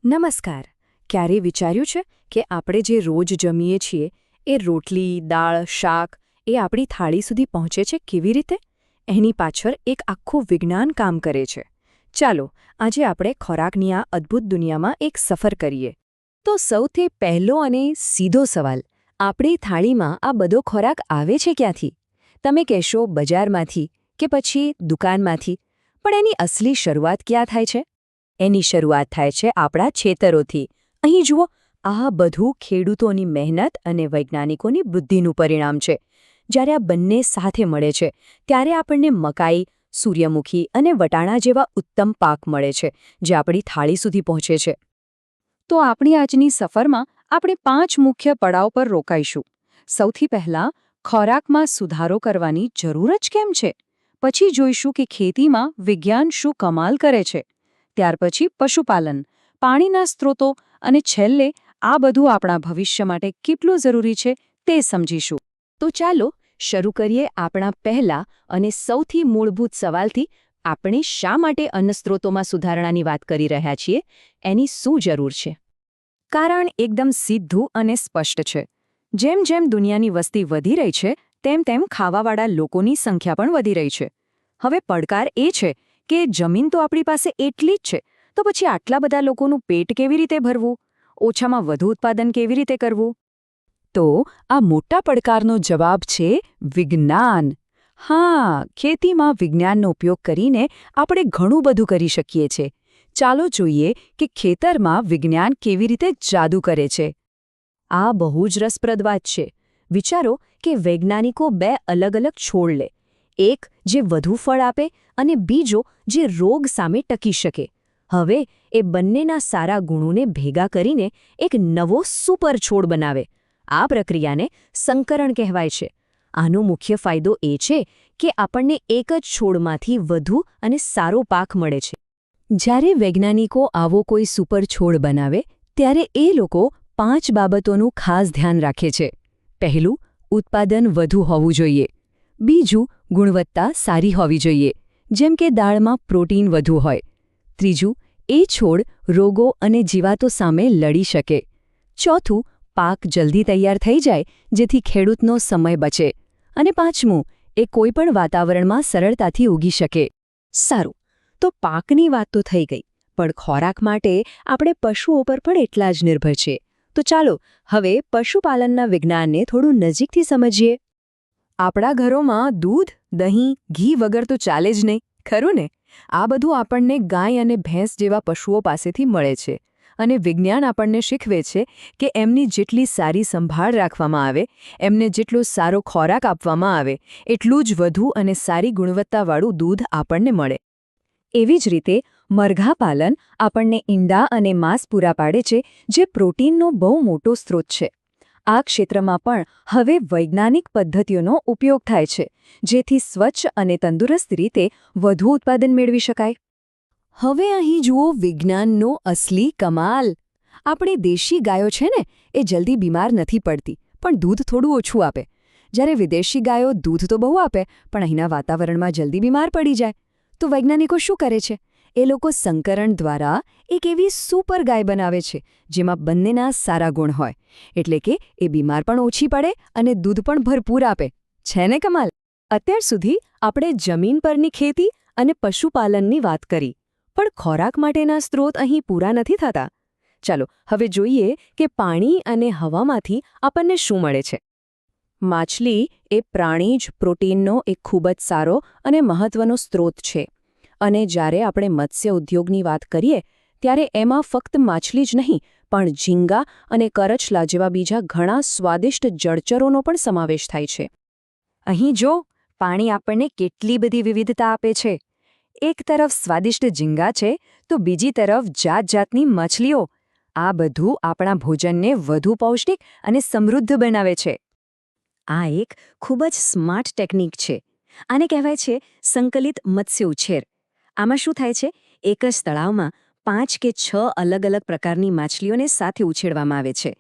નમસ્કાર. ક્યારેય વિચાર્યું છે કે આપણે જે રોજ જમીએ છીએ એ રોટલી, દાળ, શાક એ આપણી થાળી સુધી પહોંચે છે કેવી રીતે? એની પાછળ એક આખું વિજ્ઞાન કામ કરે છે. ચાલો, આજે આપણે ખોરાકની આ અદ્ભુત દુનિયામાં એક સફર કરીએ. તો સૌથી પહેલો અને સીધો સવાલ, આપણી થાળીમાં આ બધો ખોરાક આવે છે ક્યાંથી? તમે કહેશો બજારમાંથી કે પછી દુકાનમાંથી, પણ એની અસલી શરૂઆત ક્યાં થાય છે? એની શરૂઆત થાય છે આપણા ખેતરોથી. અહીં જુઓ, આ બધું ખેડૂતોની મહેનત અને વૈજ્ઞાનિકોની બુદ્ધિનું પરિણામ છે. જ્યારે આ બંને સાથે મળે છે ત્યારે આપણને મકાઈ, સૂર્યમુખી અને વટાણા જેવા ઉત્તમ પાક મળે છે, જે આપણી થાળી સુધી પહોંચે છે. તો આપણી આજની સફરમાં આપણે 5 મુખ્ય પડાવ પર રોકાઈશું. સૌથી પહેલાં, ખોરાકમાં સુધારો કરવાની જરૂર જ કેમ છે? પછી જોઈશું કે ખેતીમાં વિજ્ઞાન શું કમાલ કરે છે. ત્યાર પછી પશુપાલન, પાણીના સ્ત્રોતો અને છેલ્લે આ બધું આપણા ભવિષ્ય માટે કેટલું જરૂરી છે તે સમજીશું. તો ચાલો શરૂ કરીએ આપણા પહેલા અને સૌથી મૂળભૂત સવાલથી. આપણે શા માટે અન્ન સ્ત્રોતોમાં સુધારણાની વાત કરી રહ્યા છીએ? એની શું જરૂર છે? કારણ એકદમ સીધું અને સ્પષ્ટ છે. જેમ જેમ દુનિયાની વસ્તી વધી રહી છે તેમ તેમ ખાવાવાળા લોકોની સંખ્યા પણ વધી રહી છે. હવે પડકાર એ છે કે જમીન તો આપણી પાસે એટલી જ છે, તો પછી આટલા બધા લોકોનું પેટ કેવી રીતે ભરવું? ઓછામાં વધુ ઉત્પાદન કેવી રીતે કરવું? તો આ મોટા પડકારનો જવાબ છે વિજ્ઞાન. હા, ખેતીમાં વિજ્ઞાનનો ઉપયોગ કરીને આપણે ઘણું બધું કરી શકીએ છીએ. ચાલો જોઈએ કે ખેતરમાં વિજ્ઞાન કેવી રીતે જાદુ કરે છે. આ બહુ જ રસપ્રદ વાત છે. વિચારો કે વૈજ્ઞાનિકો 2 અલગ અલગ છોડ લે, એક જે વધુ ફળ આપે અને બીજો જે રોગ સામે ટકી શકે. હવે એ બંનેના સારા ગુણોને ભેગા કરીને એક નવો સુપર છોડ બનાવે. આ પ્રક્રિયાને સંકરણ કહેવાય છે. આનો મુખ્ય ફાયદો એ છે કે આપણને એક જ છોડમાંથી વધુ અને સારો પાક મળે છે. જ્યારે વૈજ્ઞાનિકો આવો કોઈ સુપર છોડ બનાવે ત્યારે એ લોકો 5 બાબતોનું ખાસ ધ્યાન રાખે છે. પહેલું, ઉત્પાદન વધુ હોવું જોઈએ. બીજું, ગુણવત્તા સારી હોવી જોઈએ, જેમ કે દાળમાં પ્રોટીન વધુ હોય. ત્રીજું, એ છોડ રોગો અને જીવાતો સામે લડી શકે. ચોથું, પાક જલ્દી તૈયાર થઈ જાય જેથી ખેડૂતનો સમય બચે. અને પાંચમું, એ કોઈપણ વાતાવરણમાં સરળતાથી ઉગી શકે. સારું, તો પાકની વાત તો થઈ ગઈ, પણ ખોરાક માટે આપણે પશુઓ પર પણ એટલા જ નિર્ભર છીએ. તો ચાલો હવે પશુપાલનના વિજ્ઞાનને થોડું નજીકથી સમજીએ. આપણા ઘરોમાં દૂધ, દહીં, ઘી વગર તો ચાલે જ નહીં, ખરું ને? આ બધું આપણને ગાય અને ભેંસ જેવા પશુઓ પાસેથી મળે છે. અને વિજ્ઞાન આપણને શીખવે છે કે એમની જેટલી સારી સંભાળ રાખવામાં આવે, એમને જેટલો સારો ખોરાક આપવામાં આવે, એટલું જ વધુ અને સારી ગુણવત્તાવાળું દૂધ આપણને મળે. એવી જ રીતે મરઘા પાલન આપણને ઈંડા અને માંસ પૂરા પાડે છે, જે પ્રોટીનનો બહુ મોટો સ્ત્રોત છે. આ ક્ષેત્રમાં પણ હવે વૈજ્ઞાનિક પદ્ધતિઓનો ઉપયોગ થાય છે, જેથી સ્વચ્છ અને તંદુરસ્ત રીતે વધુ ઉત્પાદન મેળવી શકાય. હવે અહીં જુઓ વિજ્ઞાનનો અસલી કમાલ. આપણી દેશી ગાયો છે ને, એ જલ્દી બીમાર નથી પડતી, પણ દૂધ થોડું ઓછું આપે. જ્યારે વિદેશી ગાયો દૂધ તો બહુ આપે, પણ અહીંના વાતાવરણમાં જલ્દી બીમાર પડી જાય. તો વૈજ્ઞાનિકો શું કરે છે? એ લોકો સંકરણ દ્વારા એક એવી સુપર ગાય બનાવે છે, જેમાં બંનેના સારા ગુણ હોય. એટલે કે એ બીમાર પણ ઓછી પડે અને દૂધ પણ ભરપૂર આપે. છે ને કમાલ? અત્યાર સુધી આપણે જમીન પરની ખેતી અને પશુપાલનની વાત કરી, પણ ખોરાક માટેના સ્ત્રોત અહીં પૂરા નથી થતા. ચાલો હવે જોઈએ કે પાણી અને હવામાંથી આપણને શું મળે છે. માછલી એ પ્રાણી જ પ્રોટીનનો એક ખૂબ જ સારો અને મહત્વનો સ્ત્રોત છે. અને જ્યારે આપણે મત્સ્ય ઉદ્યોગની વાત કરીએ ત્યારે એમાં ફક્ત માછલી જ નહીં, પણ ઝીંગા અને કરચલા જેવા બીજા ઘણા સ્વાદિષ્ટ જળચરોનો પણ સમાવેશ થાય છે. અહીં જો, પાણી આપણને કેટલી બધી વિવિધતા આપે છે. એક તરફ સ્વાદિષ્ટ ઝીંગા છે, તો બીજી તરફ જાતજાતની માછલીઓ. આ બધું આપણા ભોજનને વધુ પૌષ્ટિક અને સમૃદ્ધ બનાવે છે. આ એક ખૂબ જ સ્માર્ટ ટેકનિક છે. આને કહેવાય છે સંકલિત મત્સ્ય ઉછેર. આમાં શું થાય છે? એક જ તળાવમાં 5 કે 6 અલગ અલગ પ્રકારની માછલીઓને સાથે ઉછેરવામાં આવે છે.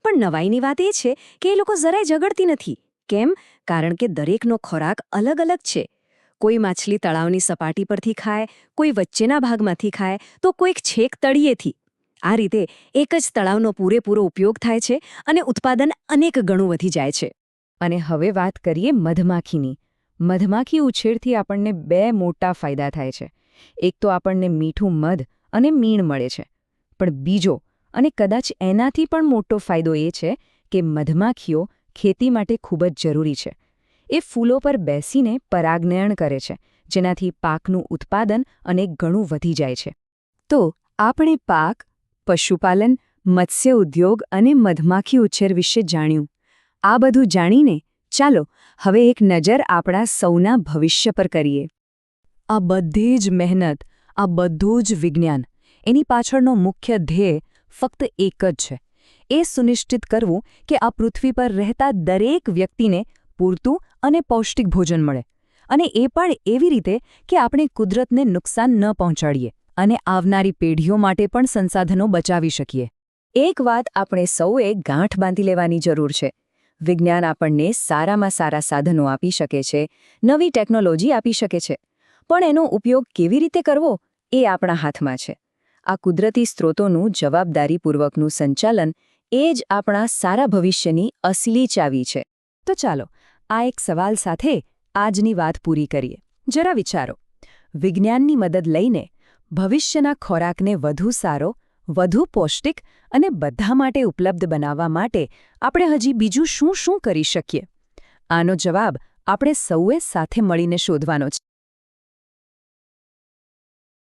પણ નવાઈની વાત એ છે કે એ લોકો જરાય ઝઘડતી નથી. કેમ? કારણ કે દરેકનો ખોરાક અલગ અલગ છે. કોઈ માછલી તળાવની સપાટી પરથી ખાય, કોઈ વચ્ચેના ભાગમાંથી ખાય, તો કોઈક છેક તળિયેથી. આ રીતે એક જ તળાવનો પૂરેપૂરો ઉપયોગ થાય છે અને ઉત્પાદન અનેક ગણું વધી જાય છે. અને હવે વાત કરીએ મધમાખીની. મધમાખી ઉછેરથી આપણને 2 મોટા ફાયદા થાય છે. એક તો આપણને મીઠું મધ અને મીણ મળે છે. પણ બીજો અને કદાચ એનાથી પણ મોટો ફાયદો એ છે કે મધમાખીઓ ખેતી માટે ખૂબ જ જરૂરી છે. એ ફૂલો પર બેસીને પરાગનયન કરે છે, જેનાથી પાકનું ઉત્પાદન અનેક ગણું વધી જાય છે. તો આપણે પાક, પશુપાલન, મત્સ્ય ઉદ્યોગ અને મધમાખી ઉછેર વિશે જાણ્યું. આ બધું જાણીને ચાલો હવે એક નજર આપણા સૌના ભવિષ્ય પર કરીએ. આ બધી જ મહેનત, આ બધું જ વિજ્ઞાન, એની પાછળનો મુખ્ય ધ્યેય ફક્ત એક જ છે. એ સુનિશ્ચિત કરવું કે આ પૃથ્વી પર રહેતા દરેક વ્યક્તિને પૂરતું અને પૌષ્ટિક ભોજન મળે, અને એ પણ એવી રીતે કે આપણે કુદરતને નુકસાન ન પહોંચાડીએ અને આવનારી પેઢીઓ માટે પણ સંસાધનો બચાવી શકીએ. એક વાત આપણે સૌએ ગાંઠ બાંધી લેવાની જરૂર છે. વિજ્ઞાન આપણને સારામાં સારા સાધનો આપી શકે છે, નવી ટેકનોલોજી આપી શકે છે, પણ એનો ઉપયોગ કેવી રીતે કરવો એ આપણા હાથમાં છે. આ કુદરતી સ્ત્રોતોનું જવાબદારીપૂર્વકનું સંચાલન એ જ આપણા સારા ભવિષ્યની અસલી ચાવી છે. તો ચાલો આ એક સવાલ સાથે આજની વાત પૂરી કરીએ. જરા વિચારો, વિજ્ઞાનની મદદ લઈને ભવિષ્યના ખોરાકને વધુ સારો, વધુ પૌષ્ટિક અને બધા માટે ઉપલબ્ધ બનાવવા માટે આપણે હજી બીજું શું કરી શકીએ? આનો જવાબ આપણે સૌએ સાથે મળીને શોધવાનો છે.